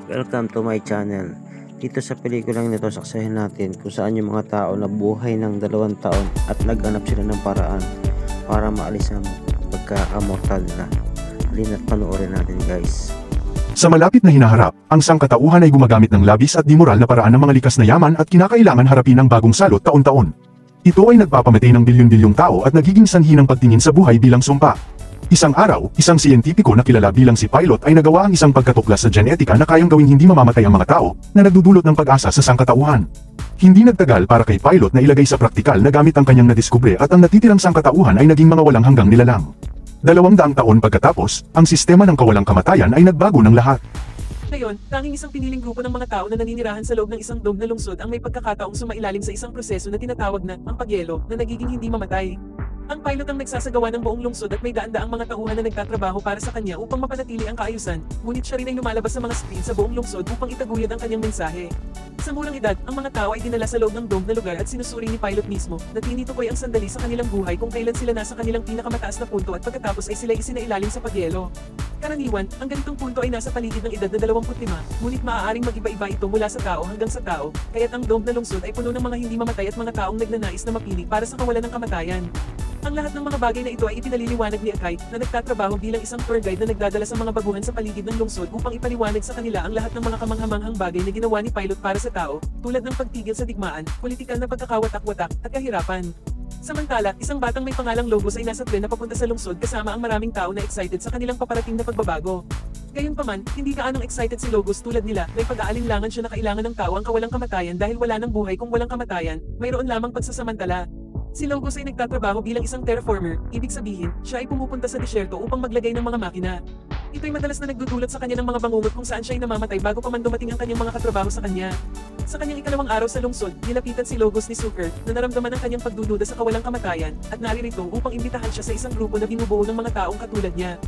Welcome to my channel. Dito sa pelikulang nito, saksahin natin kung saan yung mga tao na buhay ng 2 taon at naghanap sila ng paraan para maalis ang pagka-amortal nila. Halina't panoorin natin, guys. Sa malapit na hinaharap, ang sangkatauhan ay gumagamit ng labis at di moral na paraan ng mga likas na yaman at kinakailangan harapin ang bagong salot taon-taon. Ito ay nagpapamatay ng bilyon-bilyong tao at nagiging sanhi ng pagtingin sa buhay bilang sumpa. Isang araw, isang siyentipiko na kilala bilang si Pilot ay nagawa ang isang pagkatuklas sa genetika na kayang gawing hindi mamamatay ang mga tao na nagdudulot ng pag-asa sa sangkatauhan. Hindi nagtagal para kay Pilot na ilagay sa praktikal na gamit ang kanyang nadiskubre at ang natitirang sangkatauhan ay naging mga walang hanggang nilalang. 200 taon pagkatapos, ang sistema ng kawalang kamatayan ay nagbago ng lahat. Ngayon, tanging isang piniling grupo ng mga tao na naninirahan sa loob ng isang dome na lungsod ang may pagkakataong sumailalim sa isang proseso na tinatawag na ang pagyelo na nagiging hindi mamatay. Ang pilot ang nagsasagawa ng buong lungsod at may daan-daang mga tauhan na nagtatrabaho para sa kanya upang mapanatili ang kaayusan, ngunit siya rin ay lumalabas sa mga screen sa buong lungsod upang itaguyod ang kanyang mensahe. Sa murang edad, ang mga tao ay dinala sa loob ng dome na lugar at sinusuri ni Pilot mismo na tinitukoy ang sandali sa kanilang buhay kung kailan sila nasa kanilang pinakamataas na punto at pagkatapos ay sila isinailalim sa pagyelo. Karaniwan, ang ganitong punto ay nasa paligid ng edad na 25, ngunit maaaring mag-iba-iba ito mula sa tao hanggang sa tao, kaya't ang dome na lungsod ay puno ng mga hindi mamatay at mga taong nagnanais na mapili para sa kawalan ng kamatayan. Ang lahat ng mga bagay na ito ay ipinaliliwanag ni Akai, na nagtatrabaho bilang isang tour guide na nagdadala sa mga baguhan sa paligid ng lungsod upang ipaliwanag sa kanila ang lahat ng mga kamanghamanghang bagay na ginawa ni Pilot para sa tao, tulad ng pagtigil sa digmaan, politikal na pagkakawatak-watak, at kahirapan. Samantala, isang batang may pangalang Logos ay nasa tren na papunta sa lungsod kasama ang maraming tao na excited sa kanilang paparating na pagbabago. Gayunpaman, hindi gaanong excited si Logos tulad nila, may pag-aalinlangan siya na kailangan ng tao ang kawalang kamatayan dahil wala ng buhay kung walang kamatayan, mayroon lamang pagsasamantala. Si Logos ay nagtatrabaho bilang isang terraformer, ibig sabihin, siya ay pumupunta sa disyerto upang maglagay ng mga makina. Ito'y madalas na nagdudulot sa kanya ng mga bangungot kung saan siya ay namamatay bago pa man dumating ang kanyang mga katrabaho sa kanya. Sa kanyang ikalawang araw sa lungsod, nilapitan si Logos ni Zucker na naramdaman ang kanyang pagdududa sa kawalang kamatayan at naririto upang imbitahan siya sa isang grupo na binubuo ng mga taong katulad niya.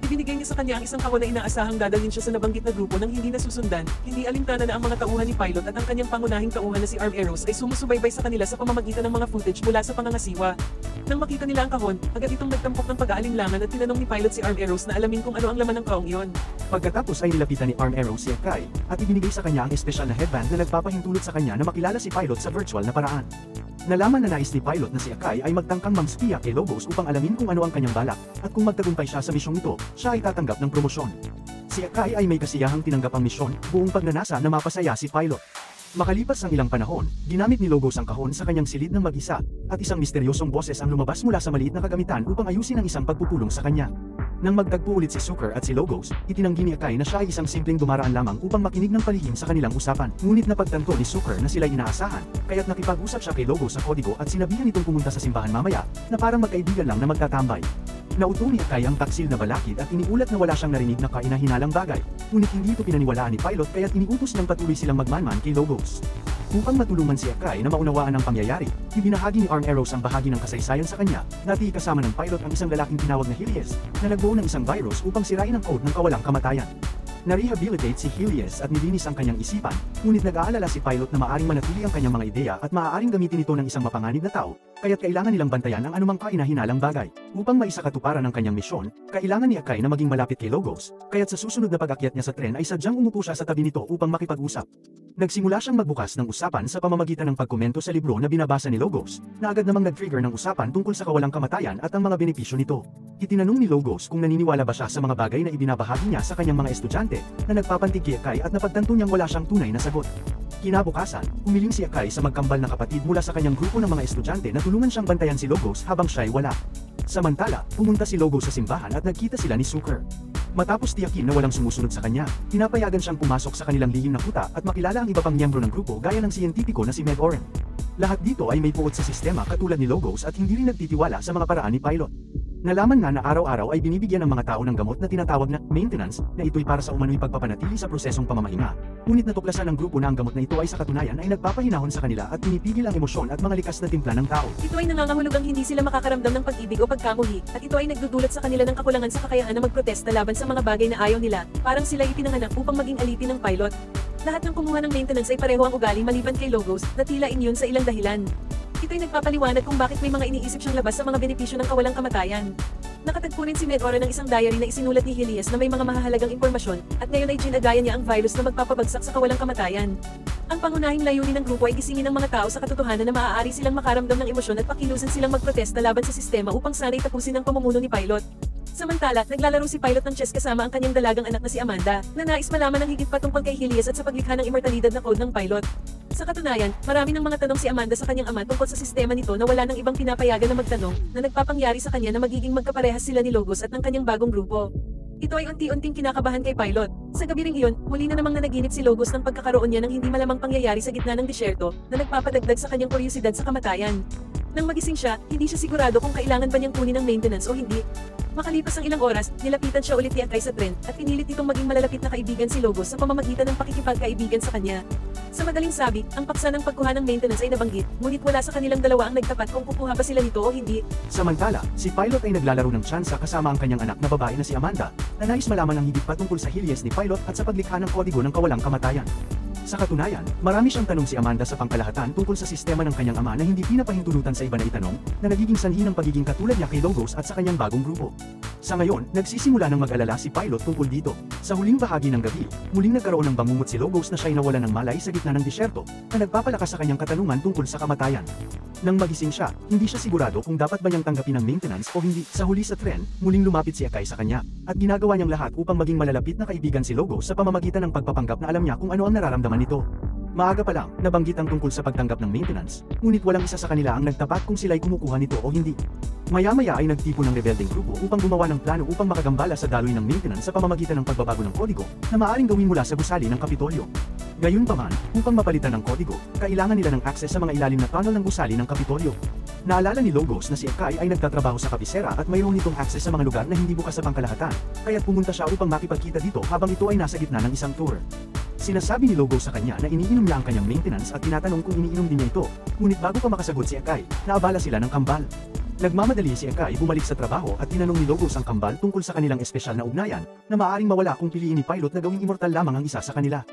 Ibinigay niya sa kanya ang isang kahon na inaasahang dadalhin siya sa nabanggit na grupo nang hindi nasusundan, hindi alintana na ang mga tauhan ni Pilot at ang kanyang pangunahing tauhan na si Arm Arrows ay sumusubaybay sa kanila sa pamamagitan ng mga footage mula sa pangangasiwa. Nang makita nila ang kahon, agad itong nagtampok ng pag-aalinlangan at tinanong ni Pilot si Arm Arrows na alamin kung ano ang laman ng kahong iyon. Pagkatapos ay nilapitan ni Arm Arrows si Akai at ibinigay sa kanya ang espesyal na headband na nagpapahintulot sa kanya na makilala si Pilot sa virtual na paraan. Nalaman na nais ni Pilot na si Akai ay magtangkang mamspiya kay Logos upang alamin kung ano ang kanyang balak, at kung magtagumpay siya sa misyong ito, siya ay tatanggap ng promosyon. Si Akai ay may kasiyahang tinanggap ang misyon, buong pagnanasa na mapasaya si Pilot. Makalipas ang ilang panahon, ginamit ni Logos ang kahon sa kanyang silid ng mag-isa, at isang misteryosong boses ang lumabas mula sa maliit na kagamitan upang ayusin ang isang pagpupulong sa kanya. Nang magtagpo ulit si Zucker at si Logos, itinanggi ni Akai na siya ay isang simpleng dumaraan lamang upang makinig ng palihim sa kanilang usapan. Ngunit napagtanto ni Zucker na sila'y inaasahan, kaya't nakipag-usap siya kay Logos sa kodigo at sinabihan itong pumunta sa simbahan mamaya, na parang magkaibigan lang na magtatambay. Nauto ni Akai ang taksil na balakid at iniulat na wala siyang narinig na kainahinalang bagay, ngunit hindi ito pinaniwalaan ni Pilot kaya't iniutos niyang patuloy silang magmanman kay Logos. Upang matulungan si Akai na maunawaan ang pangyayari, ibinahagi ni Arm Arrows ang bahagi ng kasaysayan sa kanya, dati kasama ng Pilot ang isang lalaking tinawag na Helios, na nagbuo ng isang virus upang sirain ang code ng kawalang kamatayan. Na-rehabilitate si Helios at nilinis ang kanyang isipan, ngunit nag-aalala si Pilot na maaaring manatili ang kanyang mga ideya at maaaring gamitin ito ng isang mapanganib na tao, kaya't kailangan nilang bantayan ang anumang kainahinalang bagay. Upang maisakatuparan ang kanyang misyon, kailangan ni Akai na maging malapit kay Logos, kaya't sa susunod na pag-akyat niya sa tren ay sadyang umupo siya sa tabi nito upang makipag-usap. Nagsimula siyang magbukas ng usapan sa pamamagitan ng pagkomento sa libro na binabasa ni Logos, na agad namang nag-trigger ng usapan tungkol sa kawalang kamatayan at ang mga benepisyo nito. Itinanong ni Logos kung naniniwala ba siya sa mga bagay na ibinabahagi niya sa kanyang mga estudyante, na nagpapantig kay Akai at napagtanto niyang wala siyang tunay na sagot. Kinabukasan, umiling si Akai sa magkambal na kapatid mula sa kanyang grupo ng mga estudyante na tulungan siyang bantayan si Logos habang siya'y wala. Samantala, pumunta si Logos sa simbahan at nagkita sila ni Zucker. Matapos tiyakin na walang sumusunod sa kanya, pinapayagan siyang pumasok sa kanilang lihim na kuta at makilala ang iba pang miyembro ng grupo gaya ng siyentipiko na si Meg Oren. Lahat dito ay may puot sa sistema katulad ni Logos at hindi rin nagtitiwala sa mga paraan ni Pilot. Nalaman na araw-araw ay binibigyan ng mga tao ng gamot na tinatawag na maintenance, na ito'y para sa umano'y pagpapanatili sa prosesong pamamahinga. Ngunit natuklasan ng grupo na ang gamot na ito ay sa katunayan ay nagpapahinahon sa kanila at pinipigil ang emosyon at mga likas na timpla ng tao. Ito ay nangangahulugang hindi sila makakaramdam ng pag-ibig o pagkamuhi, at ito ay nagdudulot sa kanila ng kakulangan sa kakayahan na magprotesta laban sa mga bagay na ayaw nila, parang sila ay pinanganak upang maging alipin ng Pilot. Lahat ng kumuha ng maintenance ay pareho ang ugali maliban kay Logos, na tila immune sa ilang dahilan. Ito'y nagpapaliwanag kung bakit may mga iniisip siyang labas sa mga benepisyo ng kawalang kamatayan. Nakatagpo rin si Medora ng isang diary na isinulat ni Helias na may mga mahahalagang impormasyon, at ngayon ay ginagaya niya ang virus na magpapabagsak sa kawalang kamatayan. Ang pangunahing layunin ng grupo ay gisingin ang mga tao sa katotohanan na maaari silang makaramdam ng emosyon at pakilusan silang magprotesta laban sa sistema upang sana'y tapusin ang pamumuno ni Pilot. Samantala, naglalaro si Pilot ng chess kasama ang kanyang dalagang anak na si Amanda, na nais malaman ng higit pa tungkol kay Helias at sa paglikha ng immortalidad na code ng Pilot. Sa katunayan, marami ng mga tanong si Amanda sa kanyang ama tungkol sa sistema nito na wala ng ibang pinapayagan na magtanong, na nagpapangyari sa kanya na magiging magkaparehas sila ni Logos at ng kanyang bagong grupo. Ito ay unti-unting kinakabahan kay Pilot. Sa gabi ring iyon, muli na namang nanaginip si Logos ng pagkakaroon niya ng hindi malamang pangyayari sa gitna ng disyerto, na nagpapadagdag sa kanyang kuryosidad sa kamatayan. Nang magising siya, hindi siya sigurado kung kailangan ba niyang kunin ng maintenance o hindi. Makalipas ang ilang oras, nilapitan siya ulit ni Akay sa tren, at pinilit nitong maging malalapit na kaibigan si Logos sa pamamagitan ng pakikipagkaibigan sa kanya. Sa madaling sabi, ang paksa ng pagkuha ng maintenance ay nabanggit, ngunit wala sa kanilang dalawa ang nagtapat kung kukuha ba sila nito o hindi. Samantala, si Pilot ay naglalaro ng tsansa kasama ang kanyang anak na babae na si Amanda, na nais malaman ang higit pa tungkol sa Helias ni Pilot at sa paglikha ng kodigo ng kawalang kamatayan. Sa katunayan, marami siyang tanong si Amanda sa pangkalahatan tungkol sa sistema ng kanyang ama na hindi pinapahintulutan sa iba na itanong, na nagiging sanhi ng pagiging katulad niya kay Logos at sa kanyang bagong grupo. Sa ngayon, nagsisimula ng mag-alala si Pilot tungkol dito. Sa huling bahagi ng gabi, muling nagkaroon ng bangungot si Logos na siya'y nawalan ng malay sa gitna ng disyerto, na nagpapalakas sa kanyang katanungan tungkol sa kamatayan. Nang magising siya, hindi siya sigurado kung dapat ba niyang tanggapin ang maintenance o hindi. Sa huli sa tren, muling lumapit si Akay sa kanya, at ginagawa niyang lahat upang maging malalapit na kaibigan si Logos sa pamamagitan ng pagpapanggap na alam niya kung ano ang nararamdaman nito. Maaga pa lang, nabanggit ang tungkol sa pagtanggap ng maintenance, ngunit walang isa sa kanila ang nagtapat kung sila'y kumukuha nito o hindi. Maya-maya ay nagtipo ng rebelding grupo upang gumawa ng plano upang makagambala sa daloy ng maintenance sa pamamagitan ng pagbabago ng kodigo, na maaaring gawin mula sa gusali ng Kapitolyo. Gayunpaman, upang mapalitan ng kodigo, kailangan nila ng access sa mga ilalim na tunnel ng gusali ng Kapitolyo. Naalala ni Logos na si Akay ay nagtatrabaho sa kabisera at mayroon nitong access sa mga lugar na hindi bukas sa pangkalahatan, kaya't pumunta siya upang makipagkita dito habang ito ay nasa gitna ng isang tour. Sinasabi ni Logos sa kanya na iniinom niya ang kanyang maintenance at tinatanong kung iniinom din niya ito, ngunit bago pa makasagot si Akay, naabala sila ng kambal. Nagmamadali si Akay bumalik sa trabaho at tinanong ni Logos ang kambal tungkol sa kanilang espesyal na ugnayan, na maaaring mawala kung piliin ni Pilot na gawing immortal lamang ang isa sa kanila.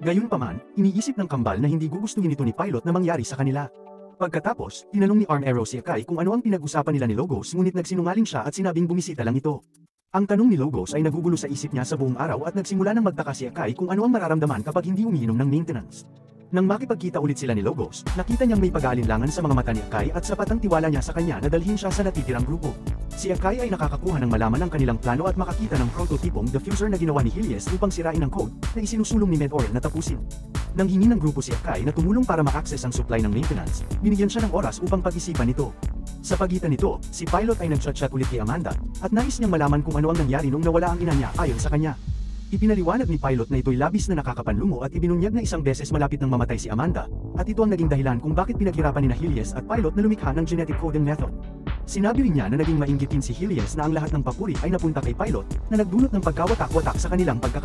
Gayunpaman, iniisip ng kambal na hindi gugustuhin ito ni Pilot na mangyari sa kanila. Pagkatapos, tinanong ni Arm Arrow si Akay kung ano ang pinag-usapan nila ni Logos, ngunit nagsinungaling siya at sinabing bumisita lang ito. Ang tanong ni Logos ay nagugulo sa isip niya sa buong araw at nagsimula ng magtaka si Akay kung ano ang mararamdaman kapag hindi umiinom ng maintenance. Nang makipagkita ulit sila ni Logos, nakita niyang may pag-aalinlangan sa mga mata ni Akay at sapat ang tiwala niya sa kanya na dalhin siya sa natitirang grupo. Si Akay ay nakakakuha ng malaman ang kanilang plano at makakita ng prototipong diffuser na ginawa ni Helias upang sirain ang code na isinusulong ni Medora na tapusin. Nang hingi ng grupo si Akay na tumulong para ma-access ang supply ng maintenance, binigyan siya ng oras upang pag-isipan ito. Sa pagitan nito, si Pilot ay nag-chat ulit kay Amanda, at nais niyang malaman kung ano ang nangyari nung nawala ang ina niya ayon sa kanya. Ipinaliwanag ni Pilot na ito'y labis na nakakapanlumo at ibinunyag na isang beses malapit nang mamatay si Amanda, at ito ang naging dahilan kung bakit pinaghirapan ni Helias at Pilot na lumikha ng genetic coding method. Sinabi rin niya na naging mainggitin si Helias na ang lahat ng papuri ay napunta kay Pilot, na nagdulot ng pagkawatak-watak sa kanilang pagkakaroon.